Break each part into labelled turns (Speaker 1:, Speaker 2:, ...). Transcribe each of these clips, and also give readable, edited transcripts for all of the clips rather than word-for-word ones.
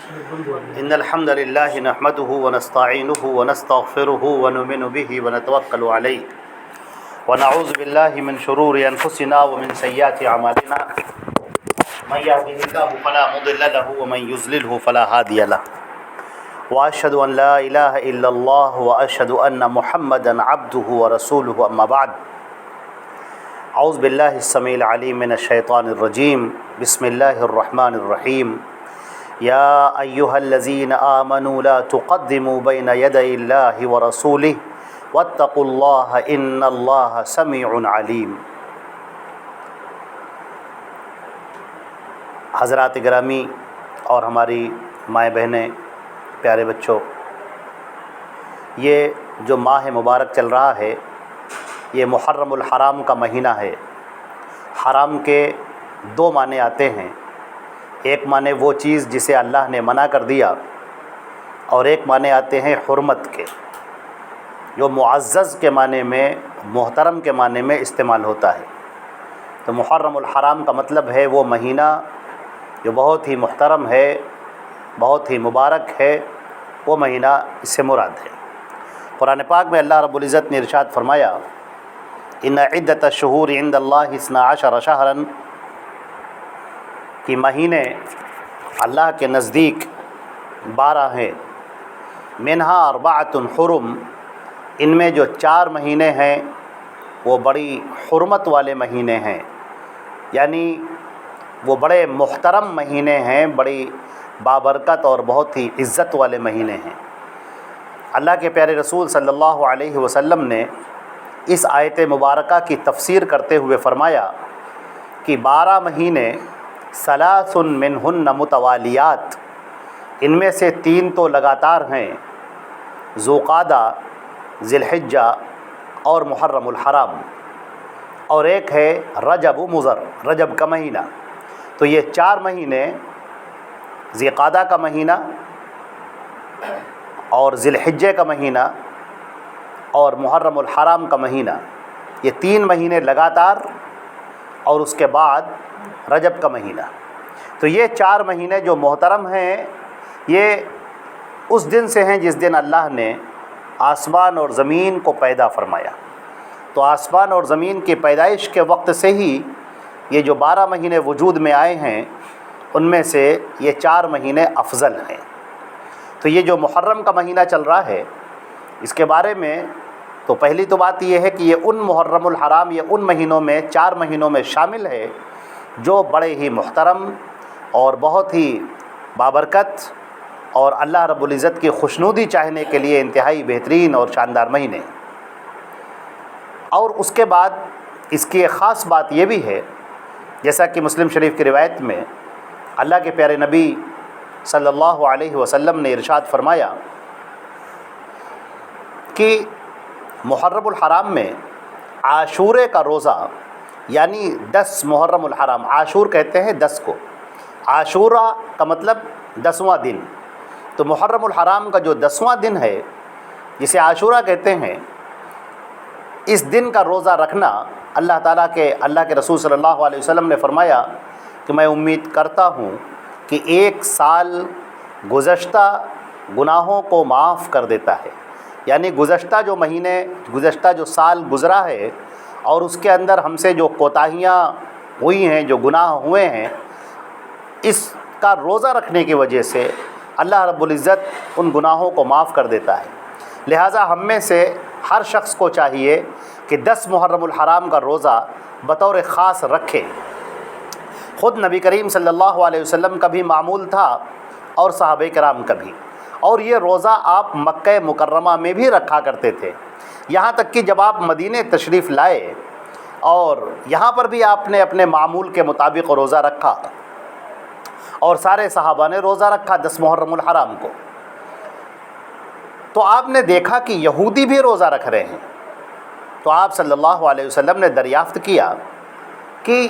Speaker 1: إن الحمد لله نحمده ونستعينه ونستغفره ونؤمن به ونتوكل عليه ونعوذ بالله من شرور أنفسنا ومن سيئات أعمالنا من يهده الله فلا مضل له ومن يضلله فلا هادي له وأشهد أن لا إله إلا الله وأشهد أن محمدا عبده ورسوله أما بعد أعوذ بالله السميع العليم من الشيطان الرجيم بسم الله الرحمن الرحيم يا أيها الذين آمنوا لا تقدموا بين يدي الله ورسوله واتقوا الله إن الله سميع عليم۔ حضرات گرامی اور ہماری مائیں بہنیں، پیارے بچوں، یہ جو ماہ مبارک چل رہا ہے یہ محرم الحرام کا مہینہ ہے۔ حرام کے دو معنی آتے ہیں، ایک معنی وہ چیز جسے اللہ نے منع کر دیا، اور ایک معنی آتے ہیں حرمت کے، جو معزز کے معنی میں، محترم کے معنی میں استعمال ہوتا ہے۔ تو محرم الحرام کا مطلب ہے وہ مہینہ جو بہت ہی محترم ہے، بہت ہی مبارک ہے، وہ مہینہ اس سے مراد ہے۔ قرآن پاک میں اللہ رب العزت نے ارشاد فرمایا ان عدۃ الشہور عند اللہ 12 شہرا، کہ مہینے اللہ کے نزدیک 12 ہیں، منہا 4 حرم، ان میں جو 4 مہینے ہیں وہ بڑی حرمت والے مہینے ہیں، یعنی وہ بڑے محترم مہینے ہیں، بڑی بابرکت اور بہت ہی عزت والے مہینے ہیں۔ اللہ کے پیارے رسول صلی اللہ علیہ وسلم نے اس آیت مبارکہ کی تفسیر کرتے ہوئے فرمایا کہ 12 مہینے ثلاث منہن متوالیات، ان میں سے 3 تو لگاتار ہیں، ذوالقعدہ، ذی الحجہ اور محرم الحرام، اور ایک ہے رجب و مضر، رجب کا مہینہ۔ تو یہ 4 مہینے، ذی القعدہ کا مہینہ اور ذی الحجہ کا مہینہ اور محرم الحرام کا مہینہ، یہ 3 مہینے لگاتار، اور اس کے بعد رجب کا مہینہ۔ تو یہ 4 مہینے جو محترم ہیں، یہ اس دن سے ہیں جس دن اللہ نے آسمان اور زمین کو پیدا فرمایا۔ تو آسمان اور زمین کی پیدائش کے وقت سے ہی یہ جو 12 مہینے وجود میں آئے ہیں، ان میں سے یہ 4 مہینے افضل ہیں۔ تو یہ جو محرم کا مہینہ چل رہا ہے، اس کے بارے میں تو پہلی تو بات یہ ہے کہ یہ ان محرم الحرام، یہ ان مہینوں میں، 4 مہینوں میں شامل ہے جو بڑے ہی محترم اور بہت ہی بابرکت اور اللہ رب العزت کی خوشنودی چاہنے کے لیے انتہائی بہترین اور شاندار مہینے۔ اور اس کے بعد اس کی ایک خاص بات یہ بھی ہے، جیسا کہ مسلم شریف کی روایت میں اللہ کے پیارے نبی صلی اللہ علیہ وسلم نے ارشاد فرمایا کہ محرم الحرام میں عاشورے کا روزہ، یعنی 10 محرم الحرام، عاشور کہتے ہیں 10 کو، عاشورہ کا مطلب 10واں دن، تو محرم الحرام کا جو 10واں دن ہے جسے عاشورہ کہتے ہیں، اس دن کا روزہ رکھنا اللہ کے رسول صلی اللہ علیہ وسلم نے فرمایا کہ میں امید کرتا ہوں کہ 1 سال گزشتہ گناہوں کو معاف کر دیتا ہے، یعنی گزشتہ جو مہینے، گزشتہ جو سال گزرا ہے اور اس کے اندر ہم سے جو کوتاہیاں ہوئی ہیں، جو گناہ ہوئے ہیں، اس کا روزہ رکھنے کی وجہ سے اللہ رب العزت ان گناہوں کو معاف کر دیتا ہے۔ لہٰذا ہم میں سے ہر شخص کو چاہیے کہ 10 محرم الحرام کا روزہ بطور خاص رکھے۔ خود نبی کریم صلی اللہ علیہ وسلم کا بھی معمول تھا اور صحابہ کرام کا بھی، اور یہ روزہ آپ مکہ مکرمہ میں بھی رکھا کرتے تھے، یہاں تک کہ جب آپ مدینہ تشریف لائے اور یہاں پر بھی آپ نے اپنے معمول کے مطابق روزہ رکھا، اور سارے صحابہ نے روزہ رکھا 10 محرم الحرام کو۔ تو آپ نے دیکھا کہ یہودی بھی روزہ رکھ رہے ہیں، تو آپ صلی اللہ علیہ وسلم نے دریافت کیا کہ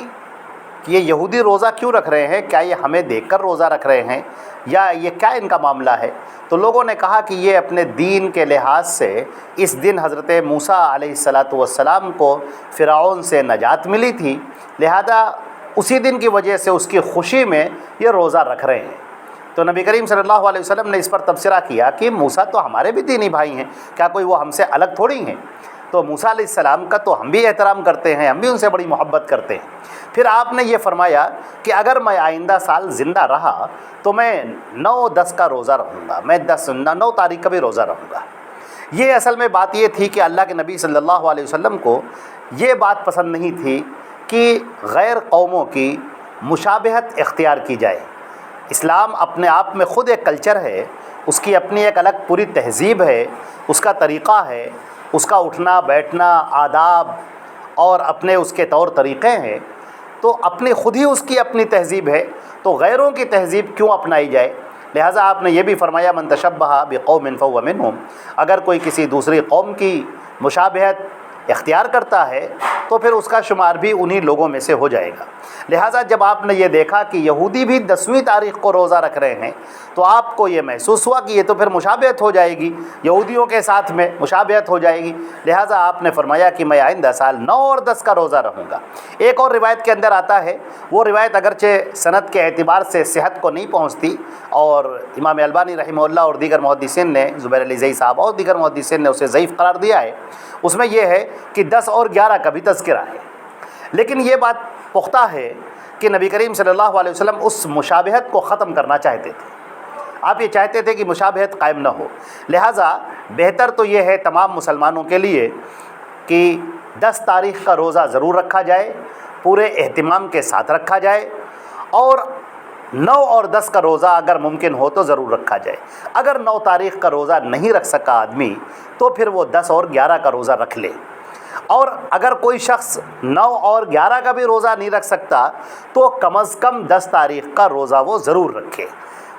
Speaker 1: یہ یہودی روزہ کیوں رکھ رہے ہیں، کیا یہ ہمیں دیکھ کر روزہ رکھ رہے ہیں یا یہ کیا ان کا معاملہ ہے؟ تو لوگوں نے کہا کہ یہ اپنے دین کے لحاظ سے اس دن حضرت موسیٰ علیہ السلام کو فرعون سے نجات ملی تھی، لہذا اسی دن کی وجہ سے اس کی خوشی میں یہ روزہ رکھ رہے ہیں۔ تو نبی کریم صلی اللہ علیہ وسلم نے اس پر تبصرہ کیا کہ موسیٰ تو ہمارے بھی دینی بھائی ہیں، کیا کوئی وہ ہم سے الگ تھوڑی ہیں؟ تو موسیٰ علیہ السلام کا تو ہم بھی احترام کرتے ہیں، ہم بھی ان سے بڑی محبت کرتے ہیں۔ پھر آپ نے یہ فرمایا کہ اگر میں آئندہ سال زندہ رہا تو میں 9-10 کا روزہ رکھوں گا، میں 9 تاریخ کا بھی روزہ رکھوں گا۔ یہ اصل میں بات یہ تھی کہ اللہ کے نبی صلی اللہ علیہ وسلم کو یہ بات پسند نہیں تھی کہ غیر قوموں کی مشابہت اختیار کی جائے۔ اسلام اپنے آپ میں خود ایک کلچر ہے، اس کی اپنی ایک الگ پوری تہذیب ہے، اس کا طریقہ ہے، اس کا اٹھنا بیٹھنا، آداب اور اپنے اس کے طور طریقے ہیں، تو اپنی خود ہی اس کی اپنی تہذیب ہے، تو غیروں کی تہذیب کیوں اپنائی جائے؟ لہٰذا آپ نے یہ بھی فرمایا من تشبہ بقوم فہو منہم، اگر کوئی کسی دوسری قوم کی مشابہت اختیار کرتا ہے تو پھر اس کا شمار بھی انہی لوگوں میں سے ہو جائے گا۔ لہٰذا جب آپ نے یہ دیکھا کہ یہودی بھی 10ویں تاریخ کو روزہ رکھ رہے ہیں تو آپ کو یہ محسوس ہوا کہ یہ تو پھر مشابہت ہو جائے گی، یہودیوں کے ساتھ میں مشابہت ہو جائے گی، لہٰذا آپ نے فرمایا کہ میں آئندہ سال 9 اور 10 کا روزہ رکھوں گا۔ ایک اور روایت کے اندر آتا ہے، وہ روایت اگرچہ سند کے اعتبار سے صحت کو نہیں پہنچتی، اور امام البانی رحمہ اللہ اور دیگر محدثین نے، زبیر علی زئی صاحب اور دیگر محدثین نے اسے ضعیف قرار دیا ہے، اس میں یہ ہے کہ 10 اور 11 کا بھی تذکرہ ہے، لیکن یہ بات پختہ ہے کہ نبی کریم صلی اللہ علیہ وسلم اس مشابہت کو ختم کرنا چاہتے تھے۔ آپ یہ چاہتے تھے کہ مشابہت قائم نہ ہو، لہٰذا بہتر تو یہ ہے تمام مسلمانوں کے لیے کہ 10 تاریخ کا روزہ ضرور رکھا جائے، پورے اہتمام کے ساتھ رکھا جائے، اور 9 اور 10 کا روزہ اگر ممکن ہو تو ضرور رکھا جائے۔ اگر 9 تاریخ کا روزہ نہیں رکھ سکا آدمی تو پھر وہ 10 اور 11 کا روزہ رکھ لے، اور اگر کوئی شخص 9 اور 11 کا بھی روزہ نہیں رکھ سکتا تو کم از کم 10 تاریخ کا روزہ وہ ضرور رکھے،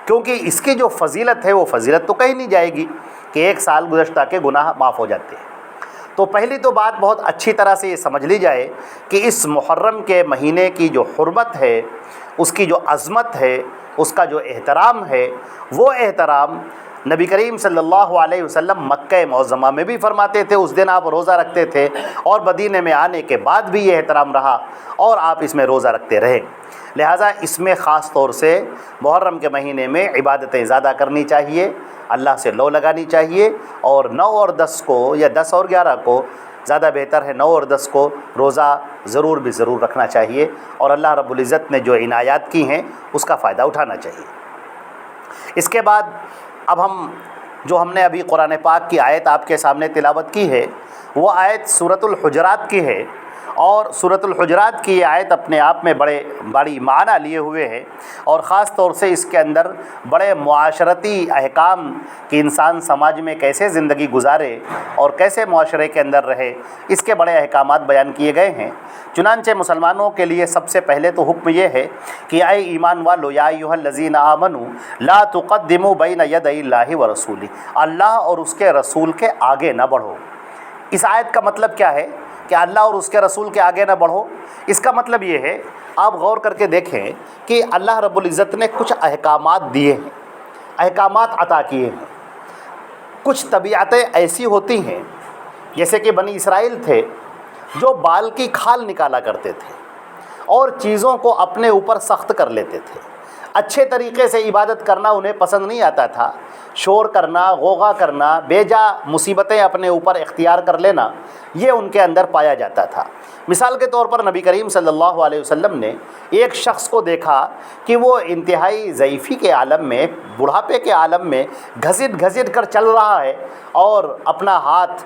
Speaker 1: کیونکہ اس کی جو فضیلت ہے وہ فضیلت تو کہیں نہیں جائے گی کہ 1 سال گزشتہ کے گناہ معاف ہو جاتے ہیں۔ تو پہلی تو بات بہت اچھی طرح سے یہ سمجھ لی جائے کہ اس محرم کے مہینے کی جو حرمت ہے، اس کی جو عظمت ہے، اس کا جو احترام ہے، وہ احترام نبی کریم صلی اللہ علیہ وسلم مکہ معظمہ میں بھی فرماتے تھے، اس دن آپ روزہ رکھتے تھے، اور مدینے میں آنے کے بعد بھی یہ احترام رہا اور آپ اس میں روزہ رکھتے رہے۔ لہٰذا اس میں خاص طور سے محرم کے مہینے میں عبادتیں زیادہ کرنی چاہیے، اللہ سے لو لگانی چاہیے، اور 9 اور 10 کو یا 10 اور 11 کو زیادہ بہتر ہے 9 اور 10 کو روزہ ضرور بھی ضرور رکھنا چاہیے، اور اللہ رب العزت نے جو عنایات کی ہیں اس کا فائدہ اٹھانا چاہیے۔ اس کے بعد اب ہم نے ابھی قرآن پاک کی آیت آپ کے سامنے تلاوت کی ہے، وہ آیت سورۃ الحجرات کی ہے، اور سورۃ الحجرات کی یہ آیت اپنے آپ میں بڑی معنی لیے ہوئے ہے، اور خاص طور سے اس کے اندر بڑے معاشرتی احکام کہ انسان سماج میں کیسے زندگی گزارے اور کیسے معاشرے کے اندر رہے، اس کے بڑے احکامات بیان کیے گئے ہیں۔ چنانچہ مسلمانوں کے لیے سب سے پہلے تو حکم یہ ہے کہ اے ایمان والو یا ایھا الذین آمنوا لا تقدموا بین یدی اللہ ورسولہ، اللہ اور اس کے رسول کے آگے نہ بڑھو۔ اس آیت کا مطلب کیا ہے کہ اللہ اور اس کے رسول کے آگے نہ بڑھو؟ اس کا مطلب یہ ہے، آپ غور کر کے دیکھیں کہ اللہ رب العزت نے کچھ احکامات دیے ہیں، احکامات عطا کیے ہیں۔ کچھ طبیعتیں ایسی ہوتی ہیں، جیسے کہ بنی اسرائیل تھے جو بال کی کھال نکالا کرتے تھے اور چیزوں کو اپنے اوپر سخت کر لیتے تھے، اچھے طریقے سے عبادت کرنا انہیں پسند نہیں آتا تھا، شور کرنا، غوغا کرنا، بے جا مصیبتیں اپنے اوپر اختیار کر لینا، یہ ان کے اندر پایا جاتا تھا۔ مثال کے طور پر نبی کریم صلی اللہ علیہ وسلم نے ایک شخص کو دیکھا کہ وہ انتہائی ضعیفی کے عالم میں، بڑھاپے کے عالم میں گھسٹ کر چل رہا ہے، اور اپنا ہاتھ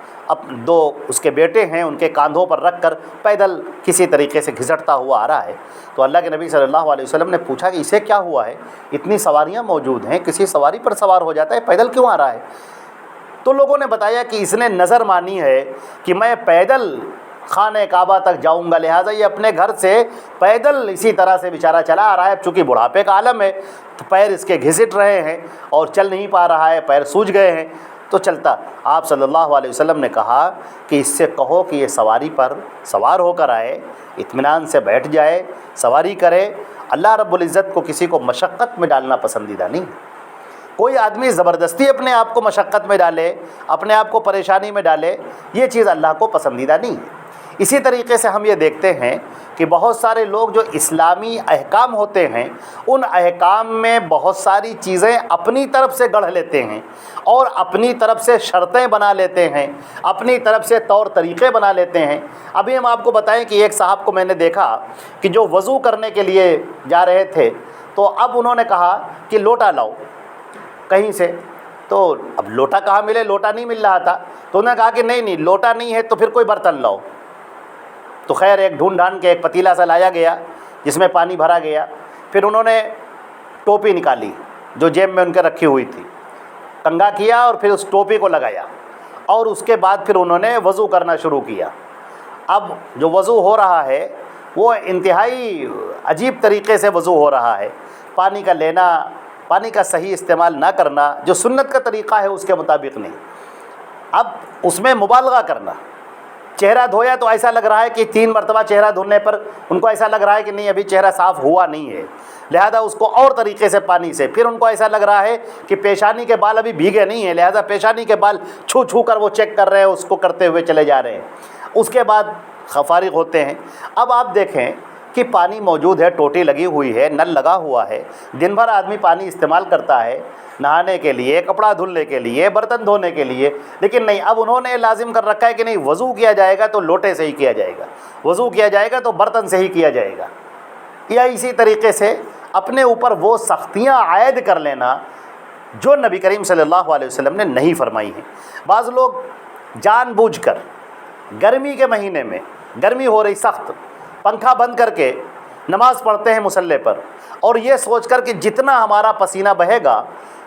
Speaker 1: دو اس کے بیٹے ہیں ان کے کاندھوں پر رکھ کر پیدل کسی طریقے سے گھسٹتا ہوا آ رہا ہے۔ تو اللہ کے نبی صلی اللہ علیہ وسلم نے پوچھا کہ اسے کیا ہوا ہے، اتنی سواریاں موجود ہیں، کسی سواری پر سوار ہو جاتا ہے، پیدل کیوں آ رہا ہے؟ تو لوگوں نے بتایا کہ اس نے نظر مانی ہے کہ میں پیدل خانہ کعبہ تک جاؤں گا، لہٰذا یہ اپنے گھر سے پیدل اسی طرح سے بیچارہ چلا آ رہا ہے، چونکہ بڑھاپے کا عالم ہے تو پیر اس کے گھسٹ رہے ہیں اور چل نہیں پا رہا ہے، پیر سوج گئے ہیں تو چلتا۔ آپ صلی اللہ علیہ وسلم نے کہا کہ اس سے کہو کہ یہ سواری پر سوار ہو کر آئے، اطمینان سے بیٹھ جائے، سواری کرے۔ اللہ رب العزت کو کسی کو مشقت میں ڈالنا پسندیدہ نہیں۔ کوئی آدمی زبردستی اپنے آپ کو مشقت میں ڈالے، اپنے آپ کو پریشانی میں ڈالے، یہ چیز اللہ کو پسندیدہ نہیں ہے۔ اسی طریقے سے ہم یہ دیکھتے ہیں کہ بہت سارے لوگ جو اسلامی احکام ہوتے ہیں ان احکام میں بہت ساری چیزیں اپنی طرف سے گڑھ لیتے ہیں اور اپنی طرف سے شرطیں بنا لیتے ہیں، اپنی طرف سے طور طریقے بنا لیتے ہیں۔ ابھی ہم آپ کو بتائیں کہ ایک صاحب کو میں نے دیکھا کہ جو وضو کرنے کے لیے جا رہے تھے تو اب انہوں نے کہا کہ لوٹا لاؤ کہیں سے، تو اب لوٹا کہاں ملے، لوٹا نہیں مل رہا تھا، تو انہوں نے کہا کہ نہیں لوٹا نہیں ہے تو پھر کوئی برتن لاؤ۔ تو خیر ایک ڈھونڈ ڈھانڈ کے ایک پتیلا سا لایا گیا جس میں پانی بھرا گیا، پھر انہوں نے ٹوپی نکالی جو جیب میں ان کے رکھی ہوئی تھی، کنگھا کیا اور پھر اس ٹوپی کو لگایا اور اس کے بعد پھر انہوں نے وضو کرنا شروع کیا۔ اب جو وضو ہو رہا ہے وہ انتہائی عجیب طریقے سے وضو ہو رہا ہے، پانی کا لینا، پانی کا صحیح استعمال نہ کرنا، جو سنت کا طریقہ ہے اس کے مطابق نہیں، اب اس میں مبالغہ کرنا۔ چہرہ دھویا تو ایسا لگ رہا ہے کہ 3 مرتبہ چہرہ دھونے پر ان کو ایسا لگ رہا ہے کہ نہیں ابھی چہرہ صاف ہوا نہیں ہے، لہذا اس کو اور طریقے سے پانی سے، پھر ان کو ایسا لگ رہا ہے کہ پیشانی کے بال ابھی بھیگے نہیں ہیں، لہذا پیشانی کے بال چھو کر وہ چیک کر رہے ہیں، اس کو کرتے ہوئے چلے جا رہے ہیں، اس کے بعد فارغ ہوتے ہیں۔ اب آپ دیکھیں کہ پانی موجود ہے، ٹوٹی لگی ہوئی ہے، نل لگا ہوا ہے، دن بھر آدمی پانی استعمال کرتا ہے نہانے کے لیے، کپڑا دھلنے کے لیے، برتن دھونے کے لیے، لیکن نہیں، اب انہوں نے لازم کر رکھا ہے کہ نہیں وضو کیا جائے گا تو لوٹے سے ہی کیا جائے گا، وضو کیا جائے گا تو برتن سے ہی کیا جائے گا، یا اسی طریقے سے اپنے اوپر وہ سختیاں عائد کر لینا جو نبی کریم صلی اللہ علیہ وسلم نے نہیں فرمائی ہیں۔ بعض لوگ جان بوجھ کر گرمی کے مہینے میں، گرمی ہو رہی سخت، پنکھا بند کر کے نماز پڑھتے ہیں مصلی پر، اور یہ سوچ کر کہ جتنا ہمارا پسینہ بہے گا،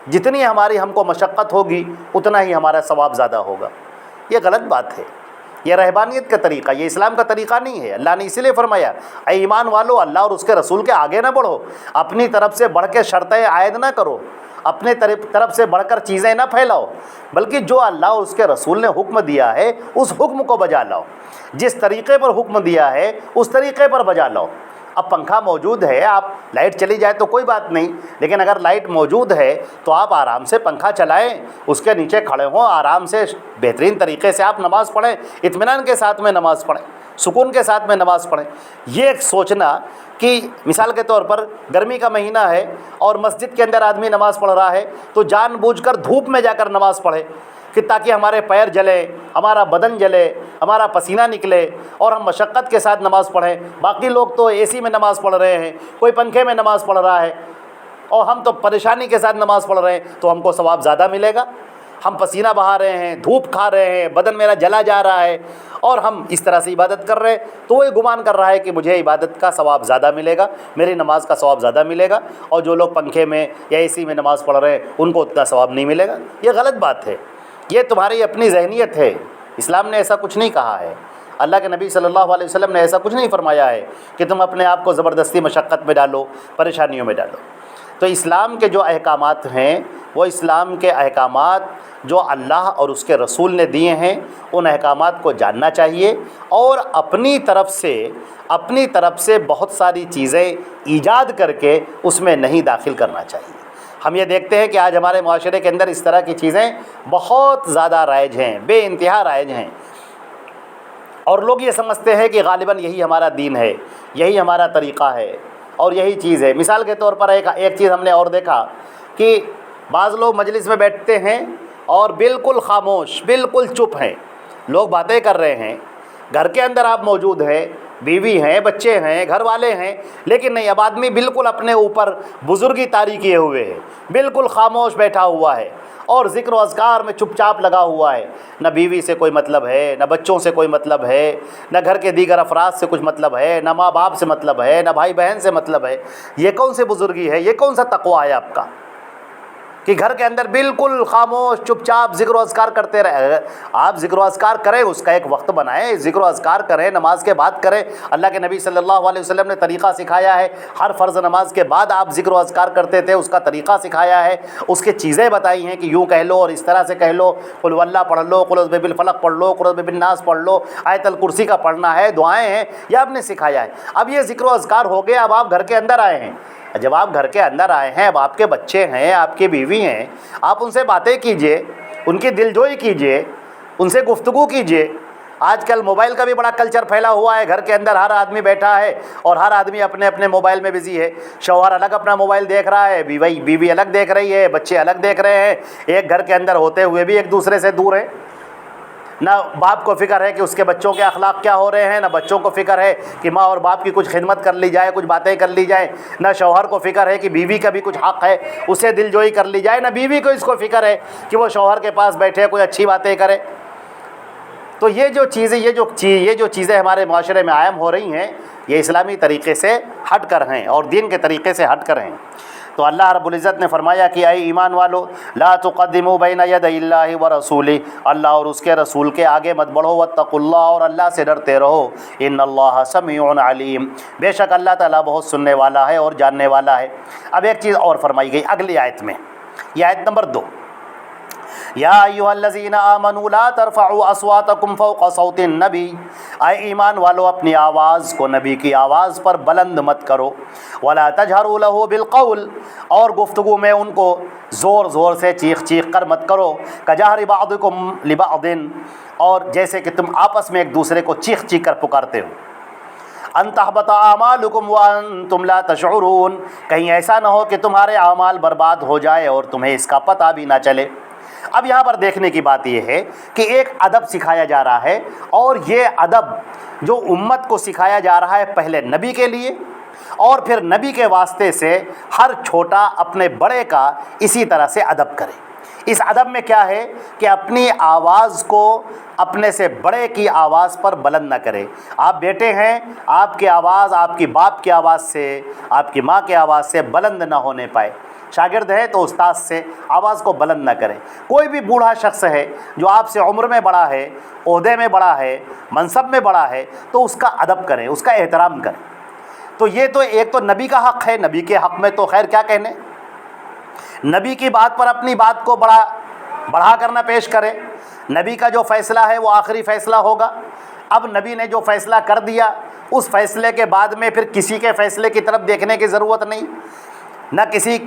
Speaker 1: جتنی ہماری ہم کو مشقت ہوگی اتنا ہی ہمارا ثواب زیادہ ہوگا۔ یہ غلط بات ہے، یہ رہبانیت کا طریقہ، یہ اسلام کا طریقہ نہیں ہے۔ اللہ نے اسی لیے فرمایا اے ایمان والو اللہ اور اس کے رسول کے آگے نہ بڑھو، اپنی طرف سے بڑھ کے شرطیں عائد نہ کرو، اپنے طرف سے بڑھ کر چیزیں نہ پھیلاؤ، بلکہ جو اللہ اور اس کے رسول نے حکم دیا ہے اس حکم کو بجا لاؤ، جس طریقے پر حکم دیا ہے اس طریقے پر بجا لاؤ۔ اب پنکھا موجود ہے، آپ لائٹ چلی جائے تو کوئی بات نہیں، لیکن اگر لائٹ موجود ہے تو آپ آرام سے پنکھا چلائیں، اس کے نیچے کھڑے ہوں، آرام سے بہترین طریقے سے آپ نماز پڑھیں، اطمینان کے ساتھ میں نماز پڑھیں، سکون کے ساتھ میں نماز پڑھیں۔ یہ ایک سوچنا کہ مثال کے طور پر گرمی کا مہینہ ہے اور مسجد کے اندر آدمی نماز پڑھ رہا ہے تو جان بوجھ کر دھوپ میں جا کر نماز پڑھے کہ تاکہ ہمارے پیر جلیں، ہمارا بدن جلے، ہمارا پسینہ نکلے اور ہم مشقت کے ساتھ نماز پڑھیں۔ باقی لوگ تو اے سی میں نماز پڑھ رہے ہیں، کوئی پنکھے میں نماز پڑھ رہا ہے، اور ہم تو پریشانی کے ساتھ نماز پڑھ رہے ہیں، تو ہم کو ثواب زیادہ ملے گا۔ ہم پسینہ بہا رہے ہیں، دھوپ کھا رہے ہیں، بدن میرا جلا جا رہا ہے اور ہم اس طرح سے عبادت کر رہے ہیں، تو وہ گمان کر رہا ہے کہ مجھے عبادت کا ثواب زیادہ ملے گا، میری نماز کا ثواب زیادہ ملے گا، اور جو لوگ پنکھے میں یا اے سی میں نماز پڑھ رہے ہیں ان کو اتنا ثواب نہیں ملے گا۔ یہ غلط بات ہے، یہ تمہاری اپنی ذہنیت ہے، اسلام نے ایسا کچھ نہیں کہا ہے، اللہ کے نبی صلی اللہ علیہ وسلم نے ایسا کچھ نہیں فرمایا ہے کہ تم اپنے آپ کو زبردستی مشقت میں ڈالو، پریشانیوں میں ڈالو۔ تو اسلام کے جو احکامات ہیں وہ اسلام کے احکامات جو اللہ اور اس کے رسول نے دیے ہیں، ان احکامات کو جاننا چاہیے اور اپنی طرف سے بہت ساری چیزیں ایجاد کر کے اس میں نہیں داخل کرنا چاہیے۔ ہم یہ دیکھتے ہیں کہ آج ہمارے معاشرے کے اندر اس طرح کی چیزیں بہت زیادہ رائج ہیں، بے انتہا رائج ہیں، اور لوگ یہ سمجھتے ہیں کہ غالباً یہی ہمارا دین ہے، یہی ہمارا طریقہ ہے اور یہی چیز ہے۔ مثال کے طور پر ایک چیز ہم نے اور دیکھا کہ بعض لوگ مجلس میں بیٹھتے ہیں اور بالکل خاموش، بالکل چپ ہیں، لوگ باتیں کر رہے ہیں، گھر کے اندر آپ موجود ہیں، بیوی ہیں، بچے ہیں، گھر والے ہیں، لیکن نہیں، اب آدمی بالکل اپنے اوپر بزرگی طاری کیے ہوئے ہے، بالکل خاموش بیٹھا ہوا ہے اور ذکر و اذکار میں چپ چاپ لگا ہوا ہے، نہ بیوی سے کوئی مطلب ہے، نہ بچوں سے کوئی مطلب ہے، نہ گھر کے دیگر افراد سے کچھ مطلب ہے، نہ ماں باپ سے مطلب ہے، نہ بھائی بہن سے مطلب ہے۔ یہ کون سی بزرگی ہے، یہ کون سا تقویٰ ہے آپ کا کہ گھر کے اندر بالکل خاموش چپ چاپ ذکر و اذکار کرتے رہے؟ آپ ذکر و اذکار کریں، اس کا ایک وقت بنائیں، ذکر و اذکار کریں، نماز کے بعد کریں۔ اللہ کے نبی صلی اللہ علیہ وسلم نے طریقہ سکھایا ہے، ہر فرض نماز کے بعد آپ ذکر و اذکار کرتے تھے، اس کا طریقہ سکھایا ہے، اس کے چیزیں بتائی ہیں کہ یوں کہہ لو اور اس طرح سے کہہ لو، قل واللہ پڑھ لو، قل اعوذ بالفلق پڑھ لو، قل اعوذ بالناس پڑھ لو، آیت الکرسی کا پڑھنا ہے، دعائیں ہیں، یہ آپ نے سکھایا ہے۔ اب یہ ذکر و اذکار ہو گئے، اب آپ گھر کے اندر آئے ہیں، جب آپ گھر کے اندر آئے ہیں، اب آپ کے بچے ہیں، آپ کی بیوی ہیں، آپ ان سے باتیں کیجئے، ان کی دل جوئی کیجئے، ان سے گفتگو کیجئے۔ آج کل موبائل کا بھی بڑا کلچر پھیلا ہوا ہے، گھر کے اندر ہر آدمی بیٹھا ہے اور ہر آدمی اپنے اپنے موبائل میں بزی ہے، شوہر الگ اپنا موبائل دیکھ رہا ہے، بیوی الگ دیکھ رہی ہے، بچے الگ دیکھ رہے ہیں، ایک گھر کے اندر ہوتے ہوئے بھی ایک دوسرے سے دور ہے۔ نہ باپ کو فکر ہے کہ اس کے بچوں کے اخلاق کیا ہو رہے ہیں، نہ بچوں کو فکر ہے کہ ماں اور باپ کی کچھ خدمت کر لی جائے، کچھ باتیں کر لی جائے، نہ شوہر کو فکر ہے کہ بیوی کا بھی کچھ حق ہے اسے دل جوئی کر لی جائے، نہ بیوی کو اس کو فکر ہے کہ وہ شوہر کے پاس بیٹھے کوئی اچھی باتیں کرے۔ تو یہ جو چیزیں ہمارے معاشرے میں عام ہو رہی ہیں، یہ اسلامی طریقے سے ہٹ کر ہیں اور دین کے طریقے سے ہٹ کر ہیں۔ تو اللہ رب العزت نے فرمایا کہ اے ایمان والو، لا تقدموا بین یدی اللہ ورسولہ، اللہ اور اس کے رسول کے آگے مت بڑھو، واتقوا اللہ، اور اللہ سے ڈرتے رہو، ان اللہ سمیع علیم، بے شک اللہ تعالیٰ بہت سننے والا ہے اور جاننے والا ہے۔ اب ایک چیز اور فرمائی گئی اگلی آیت میں، یہ آیت نمبر 2، یا ایھا الذین آمنوا لا ترفعوا اصواتکم فوق صوت النبی، اے ایمان والو اپنی آواز کو نبی کی آواز پر بلند مت کرو، ولا تجہروا لہ بالقول، اور گفتگو میں ان کو زور زور سے چیخ چیخ کر مت کرو، کجہر بعضکم لبعض، اور جیسے کہ تم آپس میں ایک دوسرے کو چیخ چیخ کر پکارتے ہو، ان تحبط اعمالکم وانتم لا تشعرون، کہیں ایسا نہ ہو کہ تمہارے اعمال برباد ہو جائے اور تمہیں اس کا پتہ بھی نہ چلے۔ اب یہاں پر دیکھنے کی بات یہ ہے کہ ایک ادب سکھایا جا رہا ہے، اور یہ ادب جو امت کو سکھایا جا رہا ہے پہلے نبی کے لیے، اور پھر نبی کے واسطے سے ہر چھوٹا اپنے بڑے کا اسی طرح سے ادب کرے۔ اس ادب میں کیا ہے کہ اپنی آواز کو اپنے سے بڑے کی آواز پر بلند نہ کرے۔ آپ بیٹے ہیں، آپ کی آواز آپ کی باپ کی آواز سے، آپ کی ماں کی آواز سے بلند نہ ہونے پائے۔ شاگرد ہے تو استاد سے آواز کو بلند نہ کریں۔ کوئی بھی بوڑھا شخص ہے جو آپ سے عمر میں بڑا ہے، عہدے میں بڑا ہے، منصب میں بڑا ہے، تو اس کا ادب کریں، اس کا احترام کریں۔ تو یہ تو ایک تو نبی کا حق ہے، نبی کے حق میں تو خیر کیا کہنے، نبی کی بات پر اپنی بات کو بڑھا کر نہ پیش کرے۔ نبی کا جو فیصلہ ہے وہ آخری فیصلہ ہوگا۔ اب نبی نے جو فیصلہ کر دیا، اس فیصلے کے بعد میں پھر کسی کے فیصلے کی طرف دیکھنے کی ضرورت نہیں، نہ کسی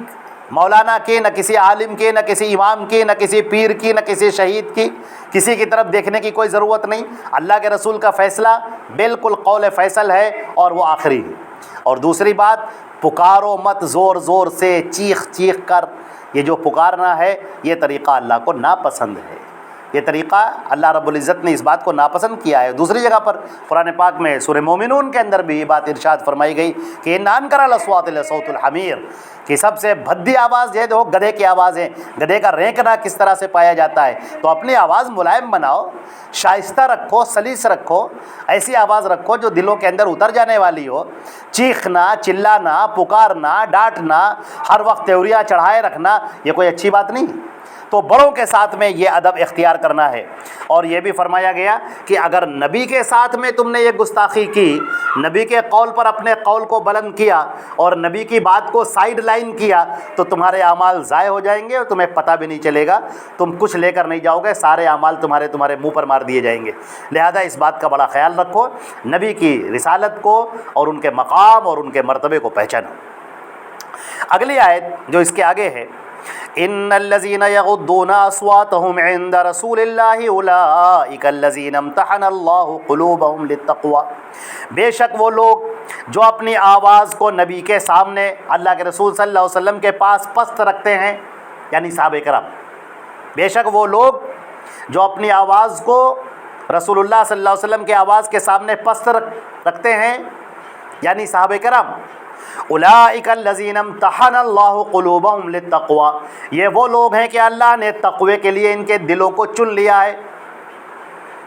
Speaker 1: مولانا کی، نہ کسی عالم کی، نہ کسی امام کی، نہ کسی پیر کی، نہ کسی شہید کی، کسی کی طرف دیکھنے کی کوئی ضرورت نہیں۔ اللہ کے رسول کا فیصلہ بالکل قول فیصل ہے اور وہ آخری ہے۔ اور دوسری بات، پکارو مت زور زور سے، چیخ چیخ کر، یہ جو پکارنا ہے یہ طریقہ اللہ کو ناپسند ہے، یہ طریقہ اللہ رب العزت نے اس بات کو ناپسند کیا ہے۔ دوسری جگہ پر قرآن پاک میں سورہ مومنون کے اندر بھی یہ بات ارشاد فرمائی گئی کہ ان انکر الاصوات لصوت الحمیر، کہ سب سے بھدی آواز جو ہے وہ گدھے کی آواز ہے۔ گدھے کا رینکنا کس طرح سے پایا جاتا ہے، تو اپنی آواز ملائم بناؤ، شائستہ رکھو، سلیس رکھو، ایسی آواز رکھو جو دلوں کے اندر اتر جانے والی ہو۔ چیخنا، چلانا، پکارنا، ڈانٹنا، ہر وقت تیوریاں چڑھائے رکھنا، یہ کوئی اچھی بات نہیں۔ تو بڑوں کے ساتھ میں یہ ادب اختیار کرنا ہے۔ اور یہ بھی فرمایا گیا کہ اگر نبی کے ساتھ میں تم نے یہ گستاخی کی، نبی کے قول پر اپنے قول کو بلند کیا اور نبی کی بات کو سائیڈ لائن کیا، تو تمہارے اعمال ضائع ہو جائیں گے اور تمہیں پتہ بھی نہیں چلے گا، تم کچھ لے کر نہیں جاؤ گے، سارے اعمال تمہارے منہ پر مار دیے جائیں گے۔ لہذا اس بات کا بڑا خیال رکھو، نبی کی رسالت کو اور ان کے مقام اور ان کے مرتبے کو پہچانو۔ اگلی آیت جو اس کے آگے ہے، ان الذين يغضون اصواتهم عند رسول الله اولئك الذين امتحن الله قلوبهم للتقوى، بے شک وہ لوگ جو اپنی آواز کو نبی کے سامنے اللہ کے رسول صلی اللہ علیہ وسلم کے پاس پست رکھتے ہیں، یعنی صحابہ کرام، بے شک وہ لوگ جو اپنی آواز کو رسول اللہ صلی اللہ علیہ وسلم کی آواز کے سامنے پست رکھتے ہیں، یعنی صحابہ کرام، اولئک الذین امتحن اللہ قلوبہم للتقوی، یہ وہ لوگ ہیں کہ اللہ نے تقوی کے لیے ان کے دلوں کو چن لیا ہے۔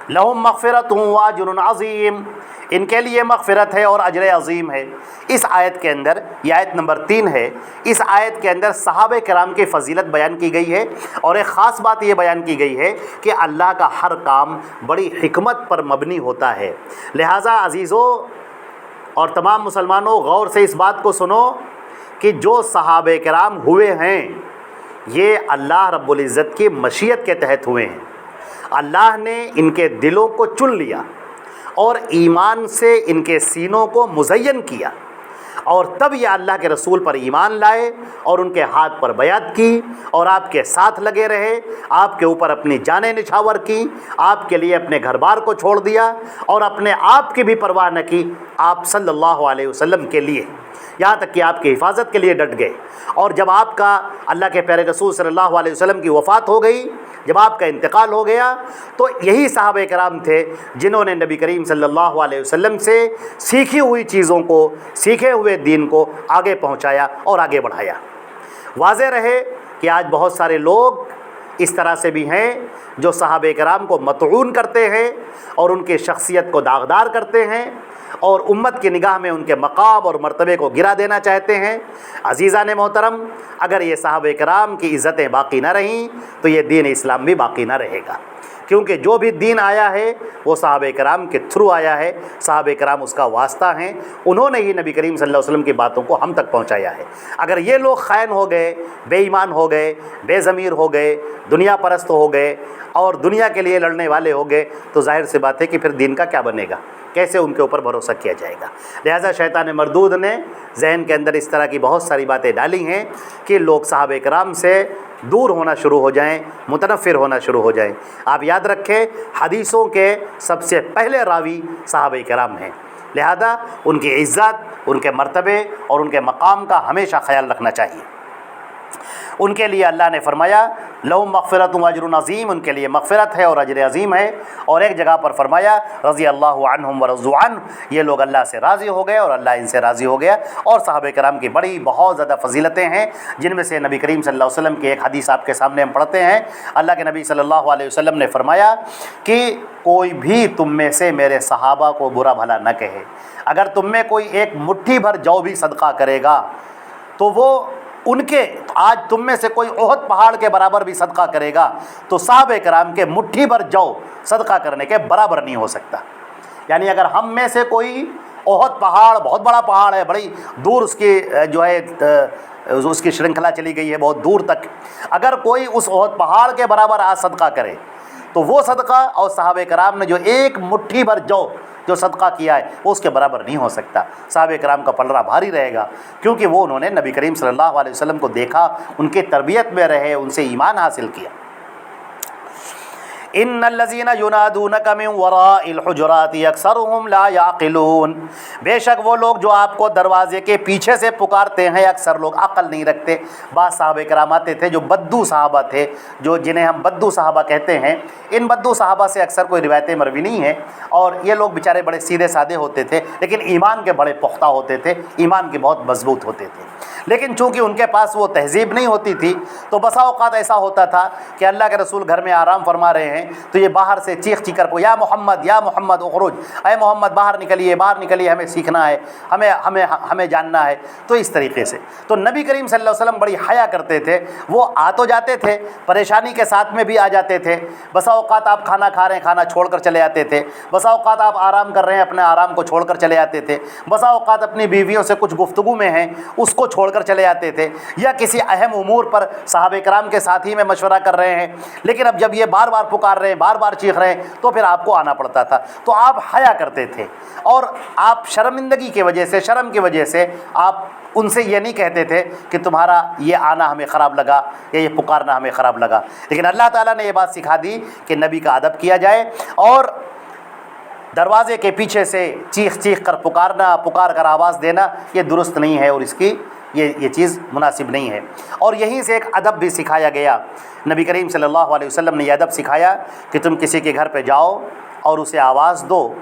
Speaker 1: لہم مغفرۃ واجر عظیم، ان کے لیے مغفرت ہے اور اجر عظیم ہے۔ اس آیت کے اندر، یہ آیت نمبر 3 ہے، اس آیت کے اندر صحابہ کرام کی فضیلت بیان کی گئی ہے، اور ایک خاص بات یہ بیان کی گئی ہے کہ اللہ کا ہر کام بڑی حکمت پر مبنی ہوتا ہے۔ لہٰذا عزیزو اور تمام مسلمانوں، غور سے اس بات کو سنو کہ جو صحابہ کرام ہوئے ہیں یہ اللہ رب العزت کی مشیت کے تحت ہوئے ہیں۔ اللہ نے ان کے دلوں کو چن لیا اور ایمان سے ان کے سینوں کو مزین کیا، اور تب یہ اللہ کے رسول پر ایمان لائے اور ان کے ہاتھ پر بیعت کی اور آپ کے ساتھ لگے رہے، آپ کے اوپر اپنی جانیں نچھاور کی، آپ کے لیے اپنے گھر بار کو چھوڑ دیا اور اپنے آپ کی بھی پرواہ نہ کی آپ صلی اللہ علیہ وسلم کے لیے، یہاں تک کہ آپ کی حفاظت کے لیے ڈٹ گئے۔ اور جب آپ کا اللہ کے پیارے رسول صلی اللہ علیہ وسلم کی وفات ہو گئی، جب آپ کا انتقال ہو گیا، تو یہی صحابہ کرام تھے جنہوں نے نبی کریم صلی اللہ علیہ وسلم سے سیکھی ہوئی چیزوں کو، سیکھے ہوئے دین کو آگے پہنچایا اور آگے بڑھایا۔ واضح رہے کہ آج بہت سارے لوگ اس طرح سے بھی ہیں جو صحابہ کرام کو مطعون کرتے ہیں اور ان کی شخصیت کو داغدار کرتے ہیں اور امت کی نگاہ میں ان کے مقام اور مرتبے کو گرا دینا چاہتے ہیں۔ عزیزان محترم، اگر یہ صحابہ کرام کی عزتیں باقی نہ رہیں تو یہ دین اسلام بھی باقی نہ رہے گا، کیونکہ جو بھی دین آیا ہے وہ صحابہ کرام کے تھرو آیا ہے، صحابہ کرام اس کا واسطہ ہیں، انہوں نے ہی نبی کریم صلی اللہ علیہ وسلم کی باتوں کو ہم تک پہنچایا ہے۔ اگر یہ لوگ خائن ہو گئے، بے ایمان ہو گئے، بے ضمیر ہو گئے، دنیا پرست ہو گئے اور دنیا کے لیے لڑنے والے ہو گئے تو ظاہر سی بات ہے کہ پھر دین کا کیا بنے گا، کیسے ان کے اوپر بھروسہ کیا جائے گا۔ لہٰذا شیطان مردود نے ذہن کے اندر اس طرح کی بہت ساری باتیں ڈالی ہیں کہ لوگ صحابہ کرام سے دور ہونا شروع ہو جائیں، متنفر ہونا شروع ہو جائیں۔ آپ یاد رکھیں، حدیثوں کے سب سے پہلے راوی صحابہ کرام ہیں، لہذا ان کی عزت، ان کے مرتبے اور ان کے مقام کا ہمیشہ خیال رکھنا چاہیے۔ ان کے لیے اللہ نے فرمایا لہم مغفرۃ و اجر عظیم، ان کے لیے مغفرت ہے اور اجر عظیم ہے، اور ایک جگہ پر فرمایا رضی اللہ عنہم ورضوا عنہ، یہ لوگ اللہ سے راضی ہو گئے اور اللہ ان سے راضی ہو گیا۔ اور صحابہ کرام کی بڑی بہت زیادہ فضیلتیں ہیں، جن میں سے نبی کریم صلی اللہ علیہ وسلم کی ایک حدیث آپ کے سامنے ہم پڑھتے ہیں۔ اللہ کے نبی صلی اللہ علیہ وسلم نے فرمایا کہ کوئی بھی تم میں سے میرے صحابہ کو برا بھلا نہ کہے، اگر تم میں کوئی ایک مٹھی بھر جو بھی صدقہ کرے گا تو وہ ان کے، آج تم میں سے کوئی احد پہاڑ کے برابر بھی صدقہ کرے گا تو صحابہ کرام کے مٹھی بھر جو صدقہ کرنے کے برابر نہیں ہو سکتا۔ یعنی اگر ہم میں سے کوئی احد پہاڑ، بہت بڑا پہاڑ ہے، بڑی دور اس کی جو ہے اس کی شرنکھلا چلی گئی ہے بہت دور تک، اگر کوئی اس احد پہاڑ کے برابر آج صدقہ کرے تو وہ صدقہ اور صحابہ کرام نے جو ایک مٹھی بھر جو صدقہ کیا ہے وہ اس کے برابر نہیں ہو سکتا۔ صحابہ کرام کا پلڑا بھاری رہے گا، کیونکہ وہ انہوں نے نبی کریم صلی اللہ علیہ وسلم کو دیکھا، ان کے تربیت میں رہے، ان سے ایمان حاصل کیا۔ ان الذين ينادونك من وراء الحجرات اکثرهم لا يعقلون، بے شک وہ لوگ جو آپ کو دروازے کے پیچھے سے پکارتے ہیں اکثر لوگ عقل نہیں رکھتے۔ بعض صحابہ کرام آتے تھے جو بدو صحابہ تھے، جو جنہیں ہم بدو صحابہ کہتے ہیں، ان بدو صحابہ سے اکثر کوئی روایتیں مروی نہیں ہیں، اور یہ لوگ بیچارے بڑے سیدھے سادے ہوتے تھے لیکن ایمان کے بڑے پختہ ہوتے تھے، ایمان کے بہت مضبوط ہوتے تھے، لیکن چونکہ ان کے پاس وہ تہذیب نہیں ہوتی تھی تو بسا اوقات ایسا ہوتا تھا کہ اللہ کے رسول گھر میں آرام فرما رہے ہیں تو یہ باہر سے چیخ چیخ کر یا محمد اخرج، اے محمد باہر نکلیے، ہمیں سیکھنا ہے، ہمیں جاننا ہے۔ تو اس طریقے سے تو نبی کریم صلی اللہ علیہ وسلم بڑی حیا کرتے تھے، وہ آ تو جاتے تھے، پریشانی کے ساتھ میں بھی آ جاتے تھے، بسا اوقات آپ کھانا کھا رہے ہیں، کھانا چھوڑ کر چلے آتے تھے، بسا اوقات آپ آرام کر رہے ہیں، اپنے آرام کو چھوڑ کر چلے آتے تھے، بسا اوقات اپنی بیویوں سے کچھ گفتگو میں ہیں اس کو چھوڑ کر چلے آتے تھے، یا کسی اہم امور پر صحابہ کرام کے ساتھ ہی میں مشورہ کر رہے ہیں، لیکن اب جب یہ بار بار پکار رہے ہیں، بار بار چیخ رہے ہیں تو پھر آپ کو آنا پڑتا تھا۔ تو آپ حیا کرتے تھے اور آپ شرمندگی کی وجہ سے، شرم کی وجہ سے آپ ان سے یہ نہیں کہتے تھے کہ تمہارا یہ آنا ہمیں خراب لگا یا یہ پکارنا ہمیں خراب لگا، لیکن اللہ تعالیٰ نے یہ بات سکھا دی کہ نبی کا ادب کیا جائے، اور دروازے کے پیچھے سے چیخ چیخ کر پکار کر آواز دینا یہ درست نہیں ہے، اور اس کی یہ چیز مناسب نہیں ہے۔ اور یہیں سے ایک ادب بھی سکھایا گیا، نبی کریم صلی اللہ علیہ وسلم نے یہ ادب سکھایا کہ تم کسی کے گھر پہ جاؤ اور اسے آواز دو،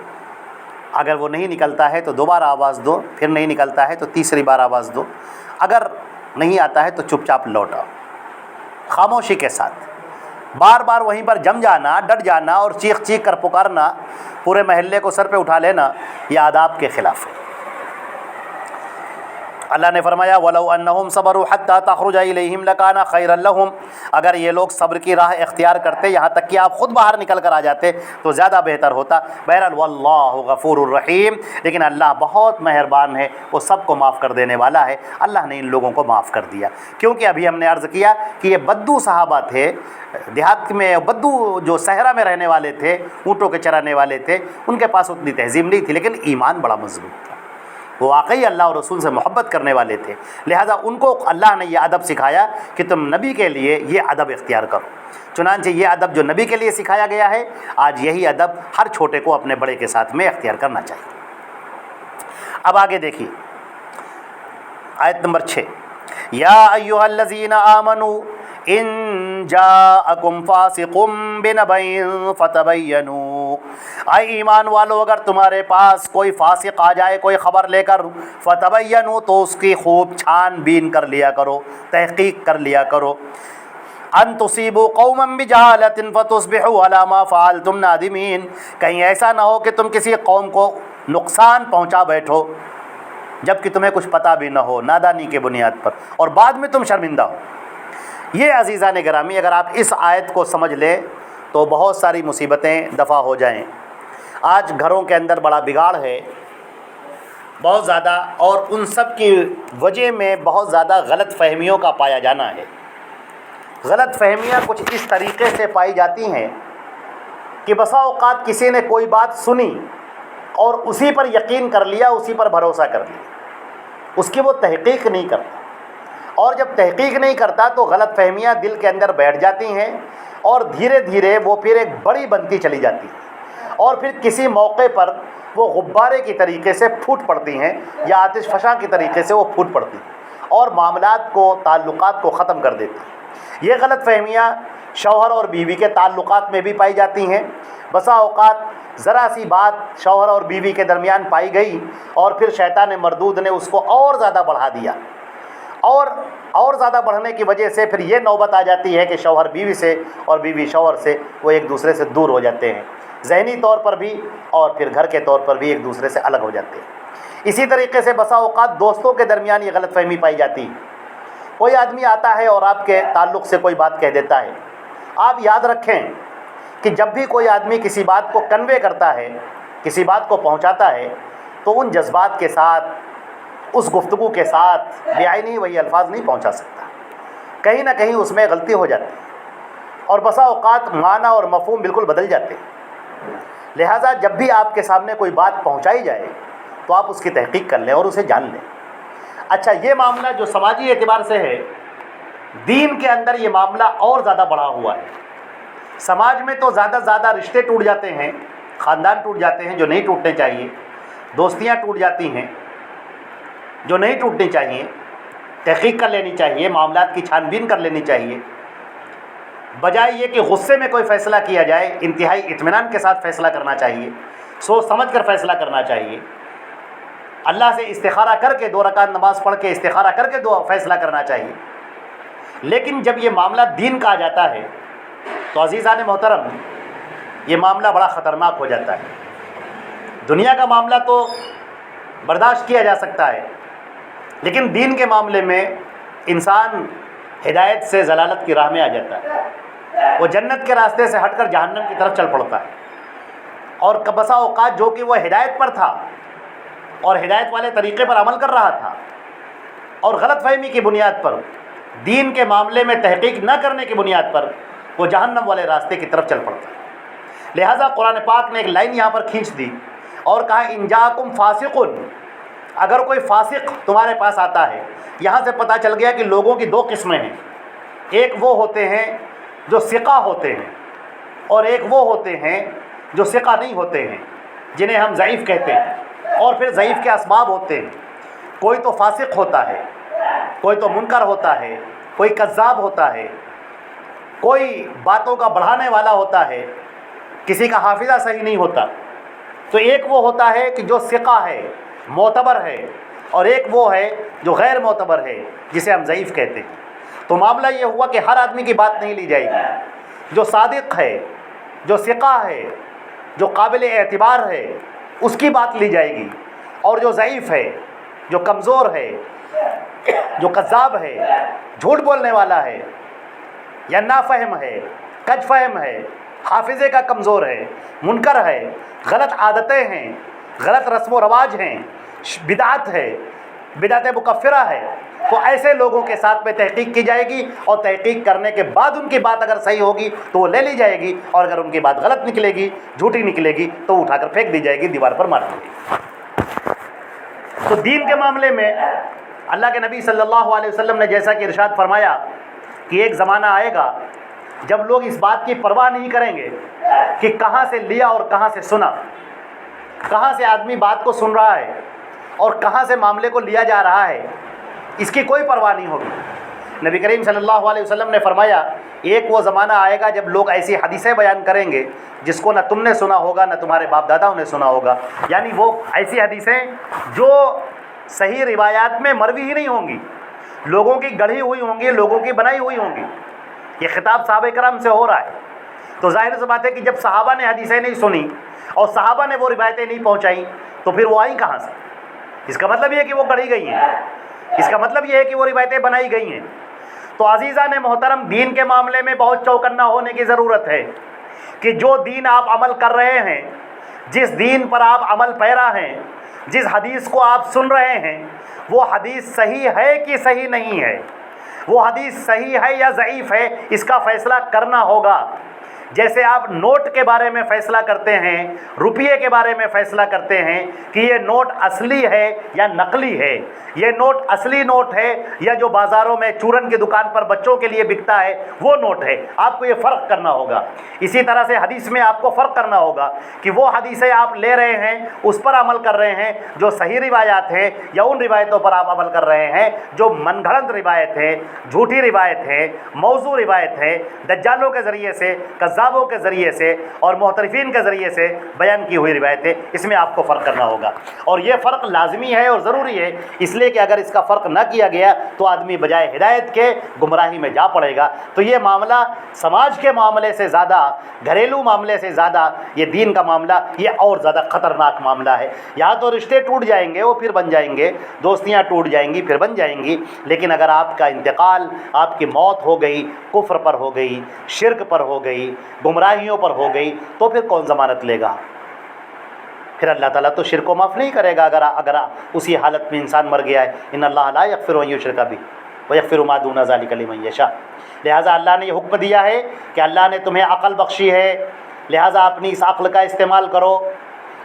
Speaker 1: اگر وہ نہیں نکلتا ہے تو دوبارہ آواز دو، پھر نہیں نکلتا ہے تو تیسری بار آواز دو، اگر نہیں آتا ہے تو چپ چاپ لوٹ آؤ، خاموشی کے ساتھ۔ بار بار وہیں پر جم جانا، ڈٹ جانا اور چیخ چیخ کر پکارنا، پورے محلے کو سر پہ اٹھا لینا، یہ آداب کے خلاف ہے۔ اللہ نے فرمایا وَلَوْ أَنَّهُمْ صَبَرُوا حَتَّى تَخْرُجَ إِلَيْهِمْ لَكَانَ خَيْرًا لَهُمْ، اگر یہ لوگ صبر کی راہ اختیار کرتے یہاں تک کہ آپ خود باہر نکل کر آ جاتے تو زیادہ بہتر ہوتا۔ بہرحال واللہ غفور الرحیم، لیکن اللہ بہت مہربان ہے، وہ سب کو معاف کر دینے والا ہے۔ اللہ نے ان لوگوں کو معاف کر دیا، کیونکہ ابھی ہم نے عرض کیا کہ یہ بدو صحابہ تھے، دیہات میں بدو جو صحرا میں رہنے والے تھے، اونٹوں کے چرانے والے تھے، ان کے پاس اتنی تہذیب نہیں تھی لیکن ایمان بڑا مضبوط تھا، وہ واقعی اللہ اور رسول سے محبت کرنے والے تھے، لہٰذا ان کو اللہ نے یہ ادب سکھایا کہ تم نبی کے لیے یہ ادب اختیار کرو۔ چنانچہ یہ ادب جو نبی کے لیے سکھایا گیا ہے، آج یہی ادب ہر چھوٹے کو اپنے بڑے کے ساتھ میں اختیار کرنا چاہیے۔ اب آگے دیکھیے آیت نمبر 6، یا ایھا الذین آمنوا ان جاءکم فاسق بنبأ فتبینوا، اے ایمان والو اگر تمہارے پاس کوئی فاسق آ جائے کوئی خبر لے کر، فتبینوا تو اس کی خوب چھان بین کر لیا کرو، تحقیق کر لیا کرو، ان تصیبوا قوما بجہالۃ فتصبحوا علی ما فعلتم نادمین، کہیں ایسا نہ ہو کہ تم کسی قوم کو نقصان پہنچا بیٹھو جبکہ تمہیں کچھ پتہ بھی نہ ہو، نادانی کے بنیاد پر، اور بعد میں تم شرمندہ ہو۔ یہ عزیزان گرامی اگر آپ اس آیت کو سمجھ لیں تو بہت ساری مصیبتیں دفع ہو جائیں۔ آج گھروں کے اندر بڑا بگاڑ ہے بہت زیادہ، اور ان سب کی وجہ میں بہت زیادہ غلط فہمیوں کا پایا جانا ہے۔ غلط فہمیاں کچھ اس طریقے سے پائی جاتی ہیں کہ بسا اوقات کسی نے کوئی بات سنی اور اسی پر یقین کر لیا، اسی پر بھروسہ کر لیا، اس کی وہ تحقیق نہیں کرتا، اور جب تحقیق نہیں کرتا تو غلط فہمیاں دل کے اندر بیٹھ جاتی ہیں اور دھیرے دھیرے وہ پھر ایک بڑی بنتی چلی جاتی ہے، اور پھر کسی موقع پر وہ غبارے کی طریقے سے پھوٹ پڑتی ہیں یا آتش فشاں کی طریقے سے وہ پھوٹ پڑتی ہیں اور معاملات کو تعلقات کو ختم کر دیتی ہیں۔ یہ غلط فہمیاں شوہر اور بیوی کے تعلقات میں بھی پائی جاتی ہیں۔ بسا اوقات ذرا سی بات شوہر اور بیوی کے درمیان پائی گئی اور پھر شیطان مردود نے اس کو اور زیادہ بڑھا دیا، اور زیادہ بڑھنے کی وجہ سے پھر یہ نوبت آ جاتی ہے کہ شوہر بیوی سے اور بیوی شوہر سے وہ ایک دوسرے سے دور ہو جاتے ہیں، ذہنی طور پر بھی اور پھر گھر کے طور پر بھی ایک دوسرے سے الگ ہو جاتے ہیں۔ اسی طریقے سے بسا اوقات دوستوں کے درمیان یہ غلط فہمی پائی جاتی ہے۔ کوئی آدمی آتا ہے اور آپ کے تعلق سے کوئی بات کہہ دیتا ہے، آپ یاد رکھیں کہ جب بھی کوئی آدمی کسی بات کو کنوے کرتا ہے، کسی بات کو پہنچاتا ہے، تو ان جذبات کے ساتھ، اس گفتگو کے ساتھ بعینی وہی الفاظ نہیں پہنچا سکتا، کہیں نہ کہیں اس میں غلطی ہو جاتی ہے اور بسا اوقات معنی اور مفہوم بالکل بدل جاتے ہیں۔ لہٰذا جب بھی آپ کے سامنے کوئی بات پہنچائی جائے تو آپ اس کی تحقیق کر لیں اور اسے جان لیں۔ اچھا، یہ معاملہ جو سماجی اعتبار سے ہے، دین کے اندر یہ معاملہ اور زیادہ بڑھا ہوا ہے۔ سماج میں تو زیادہ سے زیادہ رشتے ٹوٹ جاتے ہیں، خاندان ٹوٹ جاتے ہیں جو نہیں ٹوٹنے چاہیے، دوستیاں ٹوٹ جاتی ہیں جو نہیں ٹوٹنی چاہیے، تحقیق کر لینی چاہیے، معاملات کی چھان بین کر لینی چاہیے، بجائے یہ کہ غصے میں کوئی فیصلہ کیا جائے، انتہائی اطمینان کے ساتھ فیصلہ کرنا چاہیے، سوچ سمجھ کر فیصلہ کرنا چاہیے، اللہ سے استخارہ کر کے 2 رکعت نماز پڑھ کے استخارہ کر کے فیصلہ کرنا چاہیے۔ لیکن جب یہ معاملہ دین کا آ جاتا ہے تو عزیزان محترم یہ معاملہ بڑا خطرناک ہو جاتا ہے۔ دنیا کا معاملہ تو برداشت کیا جا سکتا ہے، لیکن دین کے معاملے میں انسان ہدایت سے ضلالت کی راہ میں آ جاتا ہے، وہ جنت کے راستے سے ہٹ کر جہنم کی طرف چل پڑتا ہے، اور بسا اوقات جو کہ وہ ہدایت پر تھا اور ہدایت والے طریقے پر عمل کر رہا تھا اور غلط فہمی کی بنیاد پر، دین کے معاملے میں تحقیق نہ کرنے کی بنیاد پر وہ جہنم والے راستے کی طرف چل پڑتا ہے۔ لہٰذا قرآن پاک نے ایک لائن یہاں پر کھینچ دی اور کہا ان جاءکم فاسق، اگر کوئی فاسق تمہارے پاس آتا ہے۔ یہاں سے پتہ چل گیا کہ لوگوں کی 2 قسمیں ہیں، ایک وہ ہوتے ہیں جو ثقہ ہوتے ہیں اور ایک وہ ہوتے ہیں جو ثقہ نہیں ہوتے ہیں، جنہیں ہم ضعیف کہتے ہیں، اور پھر ضعیف کے اسباب ہوتے ہیں۔ کوئی تو فاسق ہوتا ہے، کوئی تو منکر ہوتا ہے، کوئی کذاب ہوتا ہے، کوئی باتوں کا بڑھانے والا ہوتا ہے، کسی کا حافظہ صحیح نہیں ہوتا۔ تو ایک وہ ہوتا ہے کہ جو ثقہ ہے، معتبر ہے، اور ایک وہ ہے جو غیر معتبر ہے، جسے ہم ضعیف کہتے ہیں۔ تو معاملہ یہ ہوا کہ ہر آدمی کی بات نہیں لی جائے گی، جو صادق ہے، جو ثقہ ہے، جو قابل اعتبار ہے، اس کی بات لی جائے گی، اور جو ضعیف ہے، جو کمزور ہے، جو کذاب ہے، جھوٹ بولنے والا ہے، یا نافہم ہے، کج فہم ہے، حافظے کا کمزور ہے، منکر ہے، غلط عادتیں ہیں، غلط رسم و رواج ہیں، بدعت ہے، بدعت مکفرہ ہے، تو ایسے لوگوں کے ساتھ میں تحقیق کی جائے گی، اور تحقیق کرنے کے بعد ان کی بات اگر صحیح ہوگی تو وہ لے لی جائے گی، اور اگر ان کی بات غلط نکلے گی، جھوٹی نکلے گی، تو اٹھا کر پھینک دی جائے گی، دیوار پر مار دی جائے گی۔ تو دین کے معاملے میں اللہ کے نبی صلی اللہ علیہ وسلم نے جیسا کہ ارشاد فرمایا کہ ایک زمانہ آئے گا جب لوگ اس بات کی پرواہ نہیں کریں گے کہ کہاں سے لیا اور کہاں سے سنا، کہاں سے آدمی بات کو سن رہا ہے اور کہاں سے معاملے کو لیا جا رہا ہے، اس کی کوئی پرواہ نہیں ہوگی۔ نبی کریم صلی اللہ علیہ وسلم نے فرمایا ایک وہ زمانہ آئے گا جب لوگ ایسی حدیثیں بیان کریں گے جس کو نہ تم نے سنا ہوگا نہ تمہارے باپ داداؤں نے سنا ہوگا، یعنی وہ ایسی حدیثیں جو صحیح روایات میں مروی ہی نہیں ہوں گی، لوگوں کی گڑھی ہوئی ہوں گی، لوگوں کی بنائی ہوئی ہوں گی۔ یہ خطاب صحابہ کرام سے ہو رہا ہے، تو ظاہر سی بات ہے کہ جب صحابہ نے حدیثیں نہیں سنی اور صحابہ نے وہ روایتیں نہیں پہنچائیں تو پھر وہ آئیں کہاں سے؟ اس کا مطلب یہ ہے کہ وہ گڑھی گئی ہیں، اس کا مطلب یہ ہے کہ وہ روایتیں بنائی گئی ہیں۔ تو عزیزان محترم، دین کے معاملے میں بہت چوکنا ہونے کی ضرورت ہے کہ جو دین آپ عمل کر رہے ہیں، جس دین پر آپ عمل پیرا ہیں، جس حدیث کو آپ سن رہے ہیں، وہ حدیث صحیح ہے کہ صحیح نہیں ہے، وہ حدیث صحیح ہے یا ضعیف ہے، اس کا فیصلہ کرنا ہوگا۔ جیسے آپ نوٹ کے بارے میں فیصلہ کرتے ہیں، روپیے کے بارے میں فیصلہ کرتے ہیں کہ یہ نوٹ اصلی ہے یا نقلی ہے، یہ نوٹ اصلی نوٹ ہے یا جو بازاروں میں چورن کی دکان پر بچوں کے لیے بکتا ہے وہ نوٹ ہے، آپ کو یہ فرق کرنا ہوگا۔ اسی طرح سے حدیث میں آپ کو فرق کرنا ہوگا کہ وہ حدیثیں آپ لے رہے ہیں، اس پر عمل کر رہے ہیں جو صحیح روایات ہیں، یا ان روایتوں پر آپ عمل کر رہے ہیں جو من گھڑت روایت ہیں، جھوٹی روایت ہیں، موضوع روایت ہیں، دجالوں کے ذریعے سے، کذابوں کے ذریعے سے اور محترفین کے ذریعے سے بیان کی ہوئی روایتیں۔ اس میں آپ کو فرق کرنا ہوگا، اور یہ فرق لازمی ہے اور ضروری ہے، اس لیے کہ اگر اس کا فرق نہ کیا گیا تو آدمی بجائے ہدایت کے گمراہی میں جا پڑے گا۔ تو یہ معاملہ سماج کے معاملے سے زیادہ، گھریلو معاملے سے زیادہ، یہ دین کا معاملہ یہ اور زیادہ خطرناک معاملہ ہے۔ یہاں تو رشتے ٹوٹ جائیں گے، وہ پھر بن جائیں گے، دوستیاں ٹوٹ جائیں گی پھر بن جائیں گی، لیکن اگر آپ کا انتقال، آپ کی موت ہو گئی، کفر پر ہو گئی، شرک پر ہو گئی، گمراہیوں پر ہو گئی، تو پھر کون ضمانت لے گا؟ پھر اللہ تعالیٰ تو شرک کو معاف نہیں کرے گا اگر اسی حالت میں انسان مر گیا ہے۔ ان اللہ لا یغفر ان یشرک بہ ویغفر ما دون ذلک لمن یشاء۔ لہٰذا اللہ نے یہ حکم دیا ہے کہ اللہ نے تمہیں عقل بخشی ہے، لہٰذا اپنی اس عقل کا استعمال کرو۔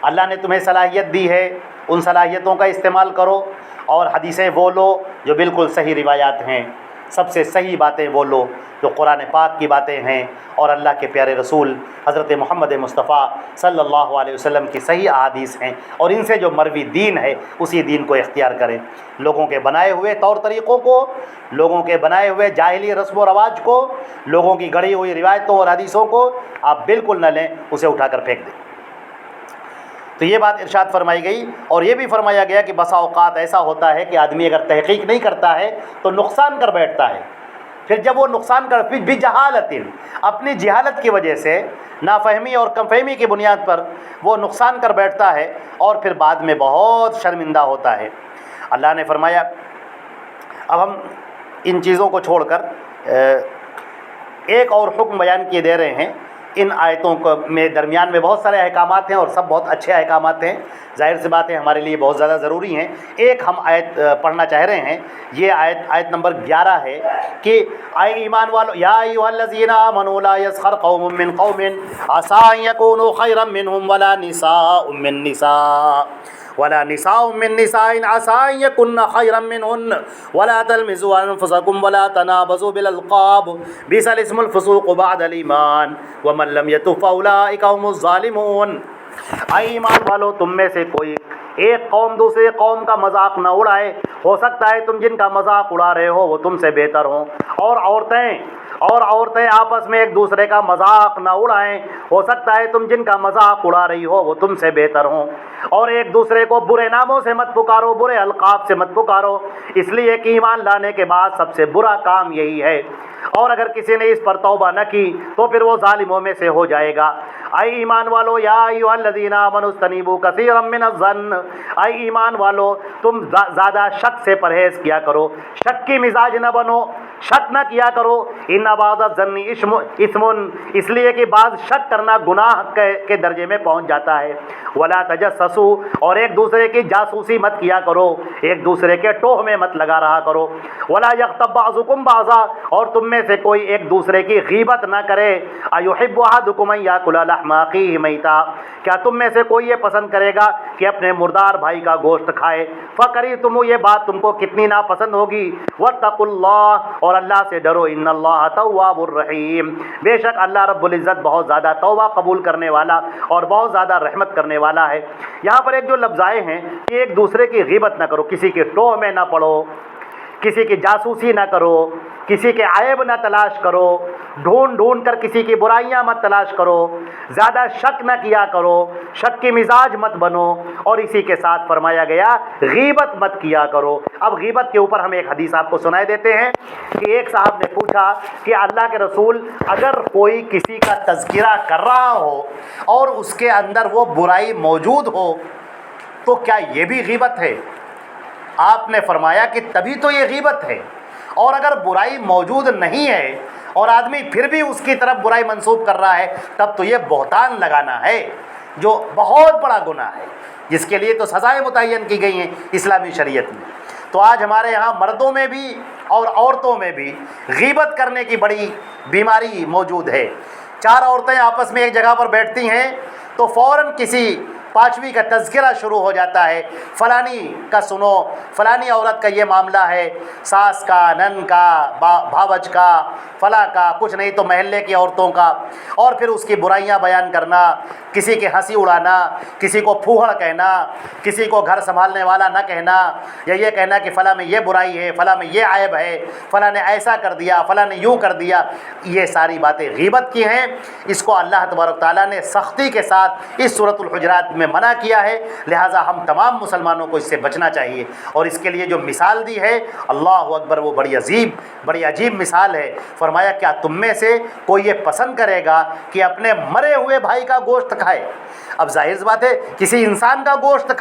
Speaker 1: اللہ نے تمہیں صلاحیت دی ہے، ان صلاحیتوں کا استعمال کرو، اور حدیثیں وہ لو جو بالکل صحیح روایات ہیں، سب سے صحیح باتیں وہ لو جو قرآن پاک کی باتیں ہیں اور اللہ کے پیارے رسول حضرت محمد مصطفیٰ صلی اللہ علیہ وسلم کی صحیح احادیث ہیں، اور ان سے جو مروی دین ہے اسی دین کو اختیار کریں۔ لوگوں کے بنائے ہوئے طور طریقوں کو، لوگوں کے بنائے ہوئے جاہلی رسم و رواج کو، لوگوں کی گڑھی ہوئی روایتوں اور حدیثوں کو آپ بالکل نہ لیں، اسے اٹھا کر پھینک دیں۔ تو یہ بات ارشاد فرمائی گئی، اور یہ بھی فرمایا گیا کہ بسا اوقات ایسا ہوتا ہے کہ آدمی اگر تحقیق نہیں کرتا ہے تو نقصان کر بیٹھتا ہے، پھر جب وہ نقصان کر بھی جہالت، اپنی جہالت کی وجہ سے، نافہمی اور کم فہمی کی بنیاد پر وہ نقصان کر بیٹھتا ہے اور پھر بعد میں بہت شرمندہ ہوتا ہے۔ اللہ نے فرمایا، اب ہم ان چیزوں کو چھوڑ کر ایک اور حکم بیان کیے دے رہے ہیں۔ ان آیتوں کو میں درمیان میں بہت سارے احکامات ہیں اور سب بہت اچھے احکامات ہیں، ظاہر سی بات ہے ہمارے لیے بہت زیادہ ضروری ہیں۔ ایک ہم آیت پڑھنا چاہ رہے ہیں، یہ آیت نمبر 11 ہے کہ اے ایمان والو، یا ایھا الذین آمنوا لا یسخر قوم من قوم عسى ان یکونوا خیرا منهم ولا نساء من نساء عسى ان يكن خيرا منهن ولا تلمزوا انفسكم ولا تنابزوا بالالقاب بئس الاسم الفسوق بعد الايمان ومن لم يتب فاولئك هم الظالمون۔ اے ایمان والو، تم میں سے کوئی ایک قوم دوسرے قوم کا مذاق نہ اڑائے، ہو سکتا ہے تم جن کا مذاق اڑا رہے ہو وہ تم سے بہتر ہوں، اور عورتیں آپس میں ایک دوسرے کا مذاق نہ اڑائیں، ہو سکتا ہے تم جن کا مذاق اڑا رہی ہو وہ تم سے بہتر ہوں، اور ایک دوسرے کو برے ناموں سے مت پکارو، برے القاب سے مت پکارو، اس لیے کہ ایمان لانے کے بعد سب سے برا کام یہی ہے، اور اگر کسی نے اس پر توبہ نہ کی تو پھر وہ ظالموں میں سے ہو جائے گا۔ اے ایمان والو، یا ایھا الذین آمنوا اجتنبوا کثیرا من الظن، اے ایمان والو تم زیادہ شک سے پرہیز کیا کرو، شک کی مزاج نہ بنو، شک نہ کیا کرو، ان بعض الظن اسم، اس لیے کہ بعض شک کرنا گناہ کے درجے میں پہنچ جاتا ہے۔ ولا تجسسوا، اور ایک دوسرے کی جاسوسی مت کیا کرو، ایک دوسرے کے ٹوہ میں مت لگا رہا کرو۔ ولا یغتب بعضکم بعضا، اور تم میں سے کوئی ایک دوسرے کی غیبت نہ کرے۔ ایحب احدکم ان یاکل لحم اخیہ میتا، کیا تم میں سے کوئی یہ پسند کرے گا کہ اپنے مردار بھائی کا گوشت کھائے؟ فکریتم، یہ بات تم کو کتنی ناپسند ہوگی۔ واتقوا اللہ، اور اللہ سے ڈرو، ان اللہ تواب الرحیم، بے شک اللہ رب العزت بہت زیادہ توبہ قبول کرنے والا اور بہت زیادہ رحمت کرنے والا ہے۔ یہاں پر ایک جو لفظ آئے ہیں کہ ایک دوسرے کی غیبت نہ کرو، کسی کے ٹوہ میں نہ پڑو، کسی کی جاسوسی نہ کرو، کسی کے عیب نہ تلاش کرو، ڈھونڈ ڈھونڈ کر کسی کی برائیاں مت تلاش کرو، زیادہ شک نہ کیا کرو، شک کی مزاج مت بنو، اور اسی کے ساتھ فرمایا گیا غیبت مت کیا کرو۔ اب غیبت کے اوپر ہم ایک حدیث آپ کو سنائے دیتے ہیں کہ ایک صاحب نے پوچھا کہ اللہ کے رسول، اگر کوئی کسی کا تذکرہ کر رہا ہو اور اس کے اندر وہ برائی موجود ہو تو کیا یہ بھی غیبت ہے؟ آپ نے فرمایا کہ تبھی تو یہ غیبت ہے، اور اگر برائی موجود نہیں ہے اور آدمی پھر بھی اس کی طرف برائی منسوب کر رہا ہے تب تو یہ بہتان لگانا ہے، جو بہت بڑا گناہ ہے، جس کے لیے تو سزائیں متعین کی گئی ہیں اسلامی شریعت میں۔ تو آج ہمارے یہاں مردوں میں بھی اور عورتوں میں بھی غیبت کرنے کی بڑی بیماری موجود ہے۔ چار عورتیں آپس میں ایک جگہ پر بیٹھتی ہیں تو فوراً کسی پانچویں کا تذکرہ شروع ہو جاتا ہے، فلانی کا سنو، فلانی عورت کا یہ معاملہ ہے، ساس کا، نن کا، بھاوج کا، فلاں کا، کچھ نہیں تو محلے کی عورتوں کا، اور پھر اس کی برائیاں بیان کرنا، کسی کی ہنسی اڑانا، کسی کو پھوہڑ کہنا، کسی کو گھر سنبھالنے والا نہ کہنا، یا یہ کہنا کہ فلاں میں یہ برائی ہے، فلاں میں یہ عیب ہے، فلاں نے ایسا کر دیا، فلاں نے یوں کر دیا، یہ ساری باتیں غیبت کی ہیں۔ اس کو اللہ تبارک تعالیٰ نے سختی کے ساتھ اس سورۃ الحجرات میں منع کیا ہے، لہٰذا ہم تمام مسلمانوں کو اس سے بچنا چاہیے۔ اور اس کے لیے جو مثال دی ہے، اللہ اکبر، وہ بڑی عجیب مثال ہے۔ فرمایا کیا تم میں سے کوئی یہ پسند کرے گا کہ اپنے مرے ہوئے بھائی کا گوشت کھائے؟ اب ظاہر سی بات ہے، کسی انسان کا گوشت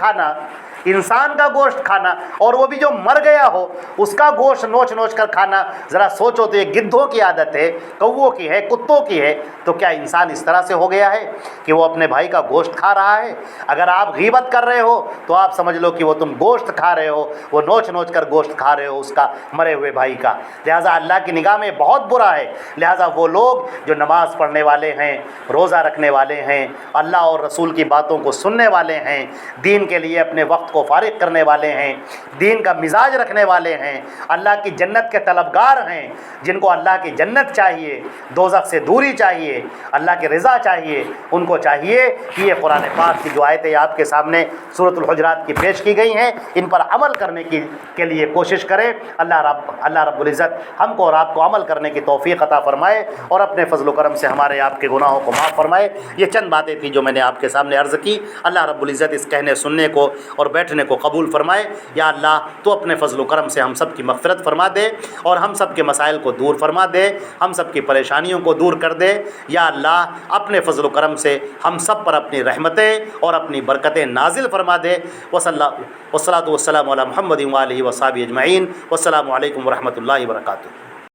Speaker 1: کھانا اور وہ بھی جو مر گیا ہو اس کا گوشت نوچ نوچ کر کھانا، ذرا سوچو تو یہ گدھوں کی عادت ہے، کووں کی ہے، کتوں کی ہے، تو کیا انسان اس طرح سے ہو گیا ہے کہ وہ اپنے بھائی کا گوشت کھا رہا ہے؟ اگر آپ غیبت کر رہے ہو تو آپ سمجھ لو کہ وہ تم گوشت کھا رہے ہو، وہ نوچ نوچ کر گوشت کھا رہے ہو اس کا، مرے ہوئے بھائی کا۔ لہٰذا اللہ کی نگاہ میں بہت برا ہے۔ لہٰذا وہ لوگ جو نماز پڑھنے والے ہیں، روزہ رکھنے والے ہیں، اللہ اور رسول کی باتوں کو سننے والے ہیں، دین کے لیے اپنے وقت کو فارغ کرنے والے ہیں، دین کا مزاج رکھنے والے ہیں، اللہ کی جنت کے طلبگار ہیں، جن کو اللہ کی جنت چاہیے، دوزخ سے دوری چاہیے، اللہ کی رضا چاہیے، ان کو چاہیے کہ یہ قرآن پاک کی جو آیتیں آپ کے سامنے سورۃ الحجرات کی پیش کی گئی ہیں ان پر عمل کرنے کے لیے کوشش کریں۔ اللہ رب العزت ہم کو اور آپ کو عمل کرنے کی توفیق عطا فرمائے اور اپنے فضل و کرم سے ہمارے آپ کے گناہوں کو معاف فرمائے۔ یہ چند باتیں تھیں جو میں نے آپ کے سامنے عرض کی۔ اللہ رب العزت اس کہنے سننے کو اور بیٹھنے کو قبول فرمائے۔ یا اللہ تو اپنے فضل و کرم سے ہم سب کی مغفرت فرما دے اور ہم سب کے مسائل کو دور فرما دے، ہم سب کی پریشانیوں کو دور کر دے۔ یا اللہ اپنے فضل و کرم سے ہم سب پر اپنی رحمتیں اور اپنی برکتیں نازل فرما دے۔ والصلاۃ والسلام علی محمد وآلہ وصحبہ اجمعین۔ والسلام علیکم ورحمۃ اللہ وبرکاتہ۔